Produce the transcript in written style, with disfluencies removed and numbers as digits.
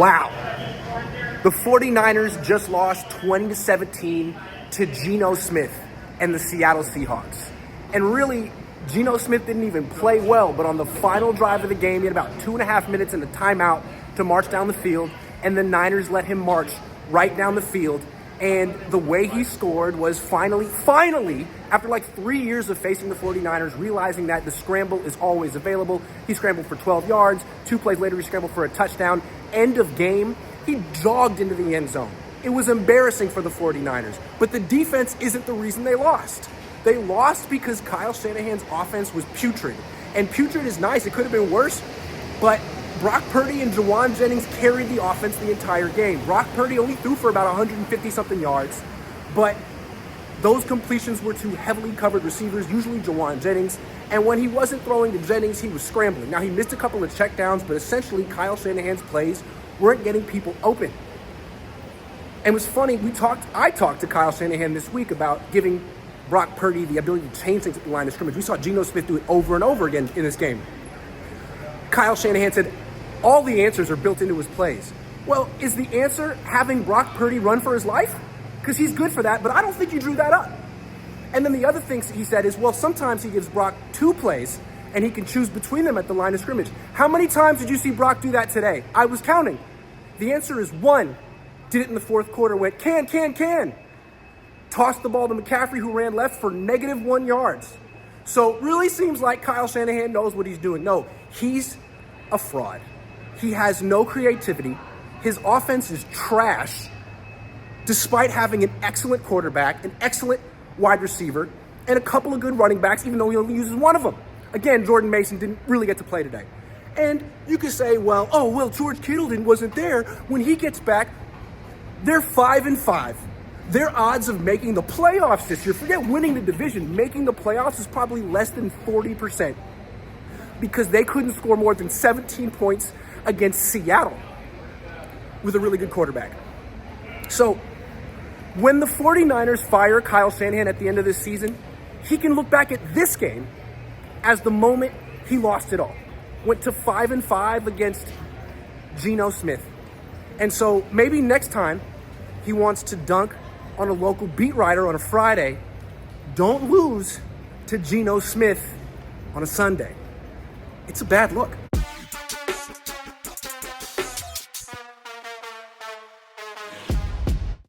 Wow. The 49ers just lost 20-17 to Geno Smith and the Seattle Seahawks. And really, Geno Smith didn't even play well, but on the final drive of the game, he had about 2.5 minutes in the timeout to march down the field, and the Niners let him march right down the field. And the way he scored was finally, after like 3 years of facing the 49ers, realizing that the scramble is always available. He scrambled for 12 yards. 2 plays later, he scrambled for a touchdown. End of game, he jogged into the end zone. It was embarrassing for the 49ers, but the defense isn't the reason they lost. They lost because Kyle Shanahan's offense was putrid. And putrid is nice. It could have been worse, but Brock Purdy and Jauan Jennings carried the offense the entire game. Brock Purdy only threw for about 150-something yards, but those completions were to heavily covered receivers, usually Jauan Jennings, and when he wasn't throwing to Jennings, he was scrambling. Now, he missed a couple of checkdowns, but essentially Kyle Shanahan's plays weren't getting people open. And it was funny, I talked to Kyle Shanahan this week about giving Brock Purdy the ability to change things at the line of scrimmage. We saw Geno Smith do it over and over again in this game. Kyle Shanahan said, all the answers are built into his plays. Well, is the answer having Brock Purdy run for his life? Because he's good for that, but I don't think you drew that up. And then the other thing he said is, well, sometimes he gives Brock 2 plays and he can choose between them at the line of scrimmage. How many times did you see Brock do that today? I was counting. The answer is 1. Did it in the 4th quarter, went can. Tossed the ball to McCaffrey, who ran left for -1 yards. So it really seems like Kyle Shanahan knows what he's doing. No, he's a fraud. He has no creativity. His offense is trash, despite having an excellent quarterback, an excellent wide receiver, and a couple of good running backs, even though he only uses one of them. Again, Jordan Mason didn't really get to play today. And you could say, well, George Kittle wasn't there. When he gets back, they're 5-5. Their odds of making the playoffs this year, forget winning the division, making the playoffs is probably less than 40%, because they couldn't score more than 17 points against Seattle with a really good quarterback. So when the 49ers fire Kyle Shanahan at the end of this season, he can look back at this game as the moment he lost it all. Went to 5-5 against Geno Smith. And so maybe next time he wants to dunk on a local beat writer on a Friday, don't lose to Geno Smith on a Sunday. It's a bad look.